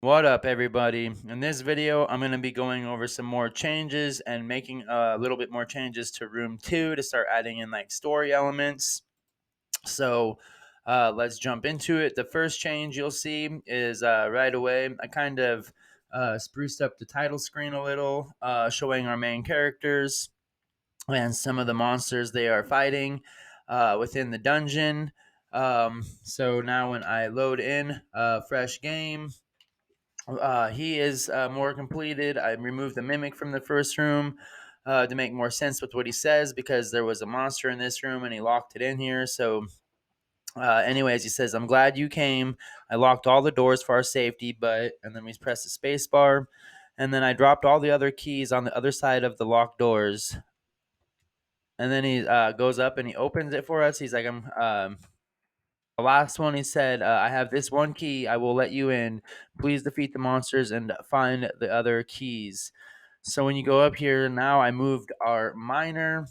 What up, everybody? In this video, I'm going to be going over some more changes and making a little bit more changes to room 2 to start adding in like story elements. So let's jump into it. The first change you'll see is right away, I kind of spruced up the title screen a little, showing our main characters and some of the monsters they are fighting within the dungeon. So now when I load in a fresh game, he is more completed. I removed the mimic from the first room to make more sense with what he says because there was a monster in this room and he locked it in here. So, anyways, he says, "I'm glad you came. I locked all the doors for our safety, but," and then we press the space bar, and then I dropped all the other keys on the other side of the locked doors. And then he goes up and he opens it for us. He's like, the last one, he said, I have this one key. I will let you in. Please defeat the monsters and find the other keys. So when you go up here, now I moved our miner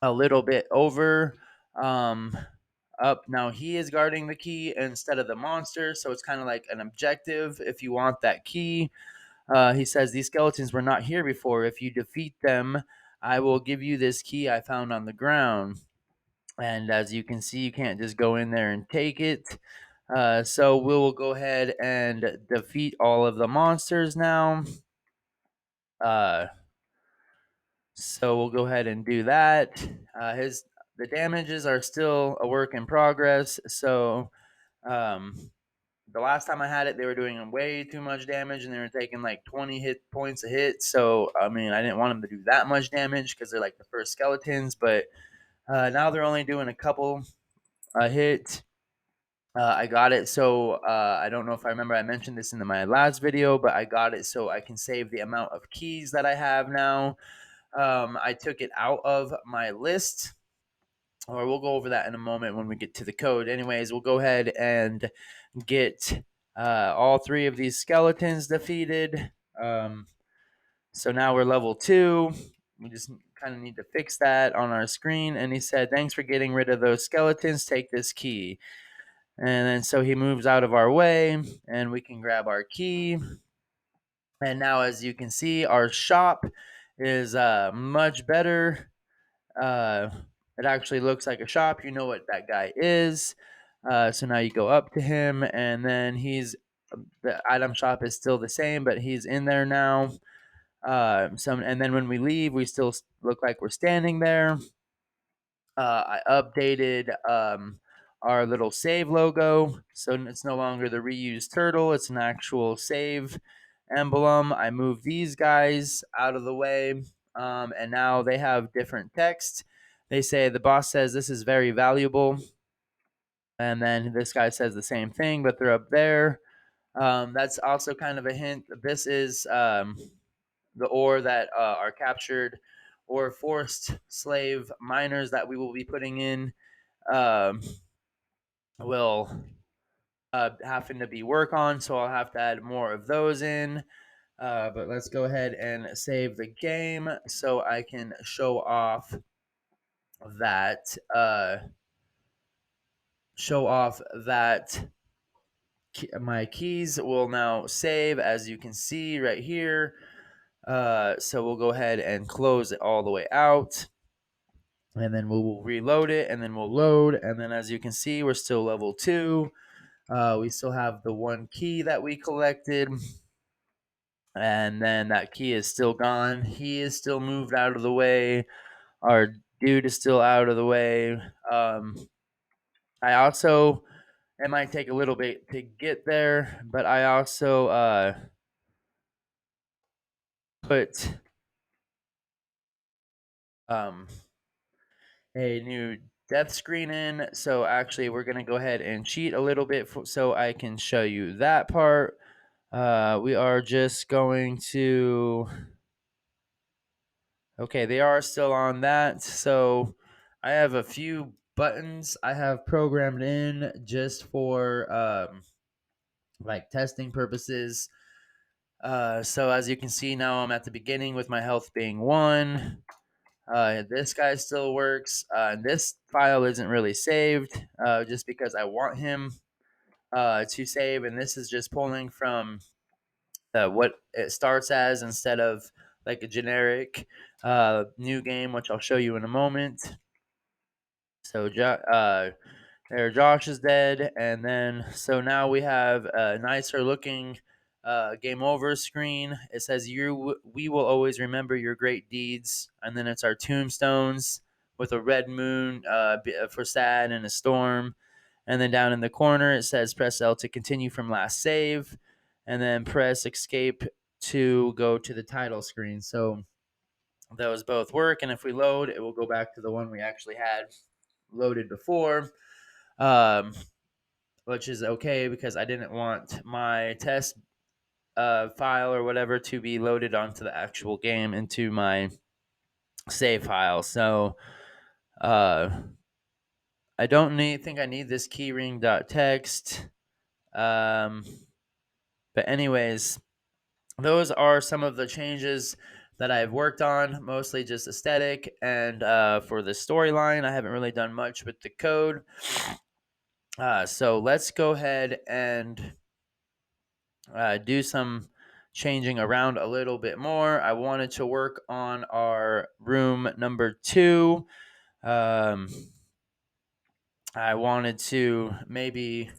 a little bit over up. Now he is guarding the key instead of the monster. So it's kind of like an objective if you want that key. He says, these skeletons were not here before. If you defeat them, I will give you this key I found on the ground. And as you can see, you can't just go in there and take it. So we will go ahead and defeat all of the monsters now. Uh, so we'll go ahead and do that. The damages are still a work in progress. So the last time I had it, they were doing way too much damage, and they were taking like 20 hit points a hit. So I mean, I didn't want them to do that much damage because they're like the first skeletons. But now they're only doing a couple a hit. I got it so I don't know if I remember I mentioned this in my last video, but I got it so I can save the amount of keys that I have now. I took it out of my list, or we'll go over that in a moment when we get to the code. Anyways, we'll go ahead and get all 3 of these skeletons defeated. So now we're level 2. We just kind of need to fix that on our screen. And he said, thanks for getting rid of those skeletons. Take this key. And then so he moves out of our way and we can grab our key. And now, as you can see, our shop is much better. Uh, it actually looks like a shop. You know what that guy is. So now you go up to him, and then the item shop is still the same, but he's in there now. And then when we leave, we still look like we're standing there. I updated our little save logo, so it's no longer the reused turtle, it's an actual save emblem. I moved these guys out of the way, and now they have different text. They say, the boss says this is very valuable, and then this guy says the same thing, but they're up there. That's also kind of a hint. This is the ore that are captured or forced slave miners that we will be putting in um, will happen to be work on, so I'll have to add more of those in. But let's go ahead and save the game so I can show off that my keys will now save, as you can see right here. So we'll go ahead and close it all the way out, and then we'll reload it, and then we'll load, and then as you can see, we're still level 2. We still have the one key that we collected, and then that key is still gone. He is still moved out of the way. Our dude is still out of the way. I also, it might take a little bit to get there, but I also put um, a new death screen in. So actually, we're going to go ahead and cheat a little bit so I can show you that part. We are just going to. Okay, they are still on that. So I have a few buttons I have programmed in just for like testing purposes. So as you can see now, I'm at the beginning with my health being 1. This guy still works. This file isn't really saved just because I want him to save, and this is just pulling from what it starts as instead of like a generic new game, which I'll show you in a moment. So there, Josh is dead, and then so now we have a nicer looking game over screen. It says we will always remember your great deeds, and then it's our tombstones with a red moon for sad and a storm, and then down in the corner it says press L to continue from last save, and then press escape to go to the title screen. So those both work, and if we load, it will go back to the one we actually had loaded before. Um, which is okay because I didn't want my test file or whatever to be loaded onto the actual game into my save file. So uh, I don't think I need this keyring.txt. Um, but anyways, those are some of the changes that I've worked on, mostly just aesthetic. And for the storyline, I haven't really done much with the code. So let's go ahead and do some changing around a little bit more. I wanted to work on our room number 2. I wanted to maybe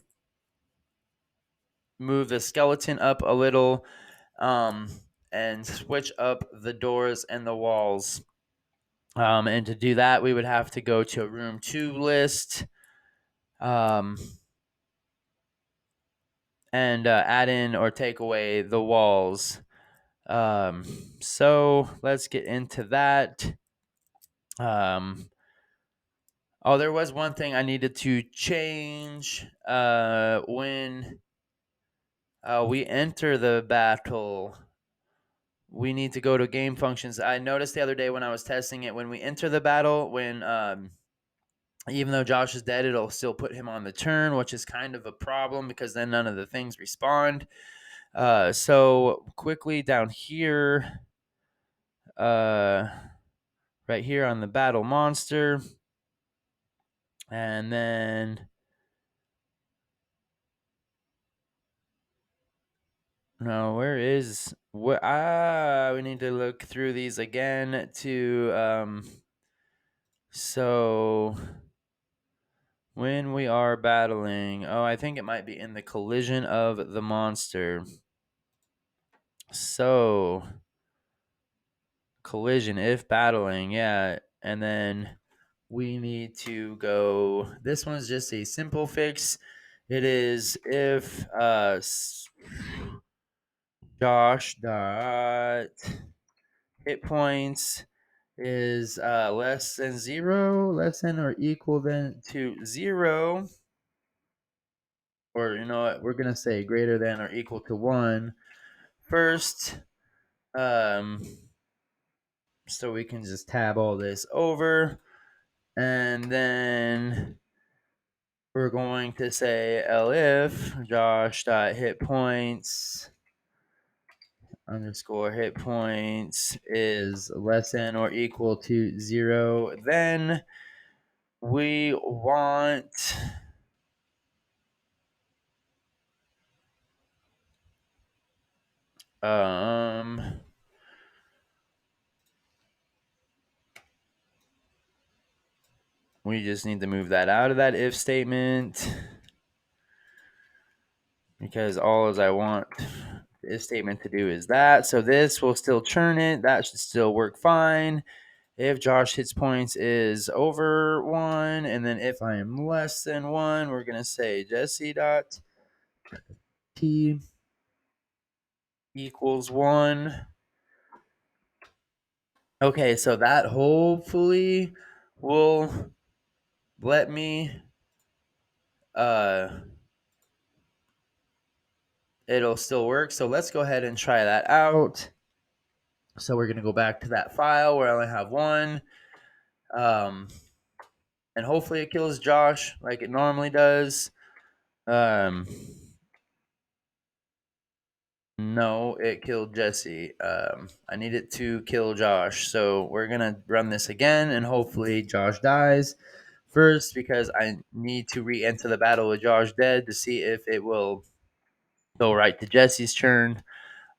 move the skeleton up a little and switch up the doors and the walls. And to do that, we would have to go to a room 2 list and add in or take away the walls. So let's get into that. Oh, there was one thing I needed to change when we enter the battle. We need to go to game functions. I noticed the other day when I was testing it, when we enter the battle, when even though Josh is dead, it'll still put him on the turn, which is kind of a problem because then none of the things respond. So quickly down here, right here on the battle monster, and then no, where is what? We need to look through these again to so when we are battling, oh, I think it might be in the collision of the monster. So collision if battling, yeah, and then we need to go. This one's just a simple fix. It is if Josh dot hit points is less than 0, less than or equal than to 0, or you know what, we're gonna say greater than or equal to 1 first. Um, so we can just tab all this over, and then we're going to say elif Josh dot hit points underscore hit points is less than or equal to 0, then we want we just need to move that out of that if statement because all as I want the if statement to do is that. So this will still churn it. That should still work fine. If Josh hits points is over 1, and then if I am less than 1, we're going to say Jesse dot T equals 1. Okay, so that hopefully will let me it'll still work. So let's go ahead and try that out. So we're going to go back to that file where I only have 1. And hopefully it kills Josh like it normally does. No, it killed Jesse. I need it to kill Josh. So we're going to run this again, and hopefully Josh dies first because I need to re-enter the battle with Josh dead to see if it will go right to Jesse's turn.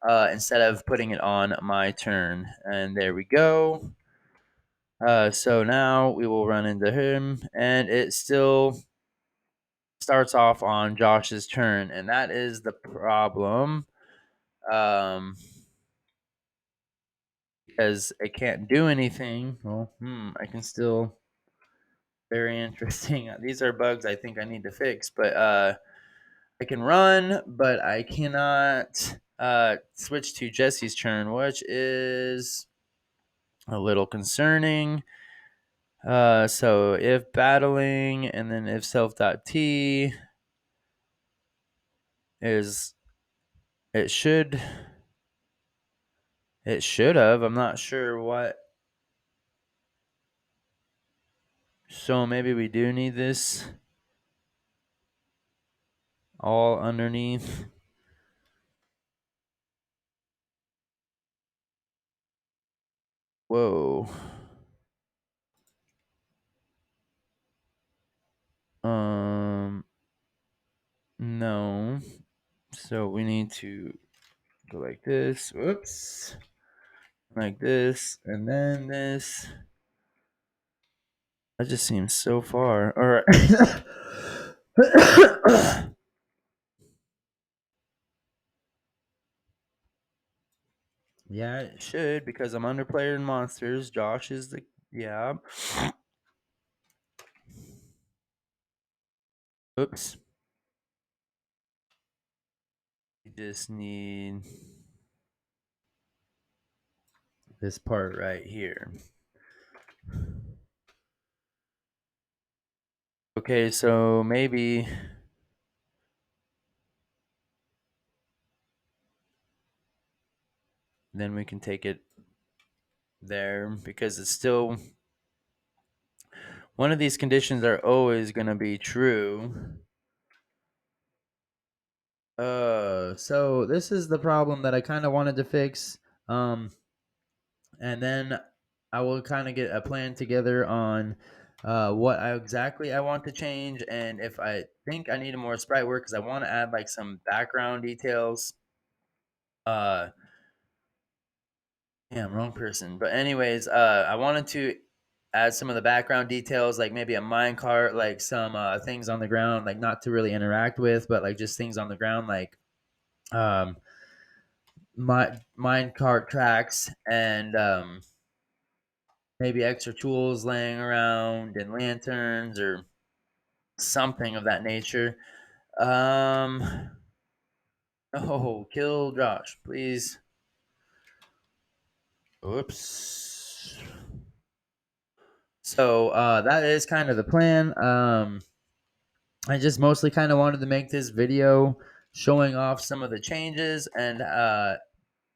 instead of putting it on my turn. And there we go. So now we will run into him, and it still starts off on Josh's turn, and that is the problem. Because it can't do anything. Well, I can still. Very interesting. These are bugs I think I need to fix, but I can run, but I cannot switch to Jesse's turn, which is a little concerning. So if battling and then if self.t is it should have. I'm not sure what. So maybe we do need this all underneath. Whoa. No. So we need to go like this. Whoops. Like this. And then this. That just seems so far. All right. Yeah, it should because I'm under player and monsters. Josh is the. Yeah. Oops. You just need this part right here. Okay, so maybe then we can take it there because it's still one of these conditions are always going to be true. So this is the problem that I kind of wanted to fix. And then I will kind of get a plan together on what exactly I want to change, and if I think I need more sprite work because I want to add like some background details. I'm wrong person. But anyways, I wanted to add some of the background details, like maybe a minecart, like some things on the ground, like not to really interact with, but like just things on the ground, like um, my minecart tracks and maybe extra tools laying around and lanterns or something of that nature. Oh, kill Josh, please. Oops. So that is kind of the plan. I just mostly kind of wanted to make this video showing off some of the changes and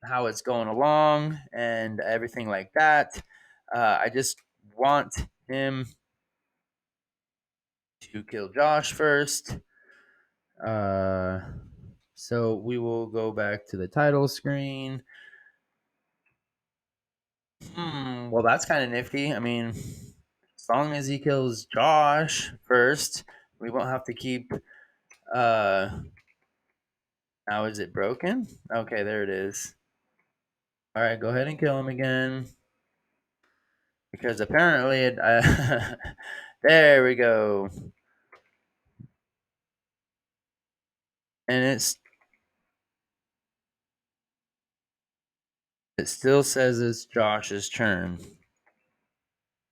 how it's going along and everything like that. I just want him to kill Josh first. So we will go back to the title screen. Well, that's kind of nifty. I mean, as long as he kills Josh first, we won't have to keep. Now is it broken? Okay, there it is. All right, go ahead and kill him again. Because apparently it. There we go. And it still says it's Josh's turn.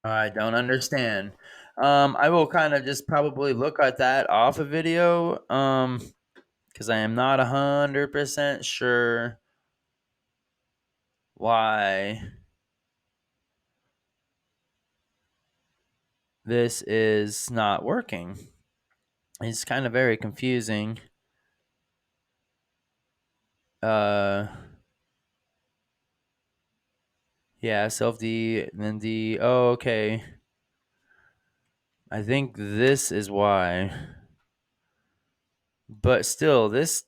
I don't understand. I will kind of just probably look at that off a video. Because I am not 100% sure why this is not working. It's kind of very confusing. Yeah, self D, then D. Oh, okay. I think this is why. But still, this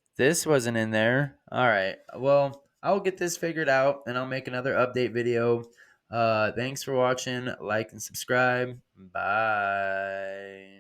wasn't in there. All right. Well, I'll get this figured out and I'll make another update video. Thanks for watching. Like and subscribe. Bye.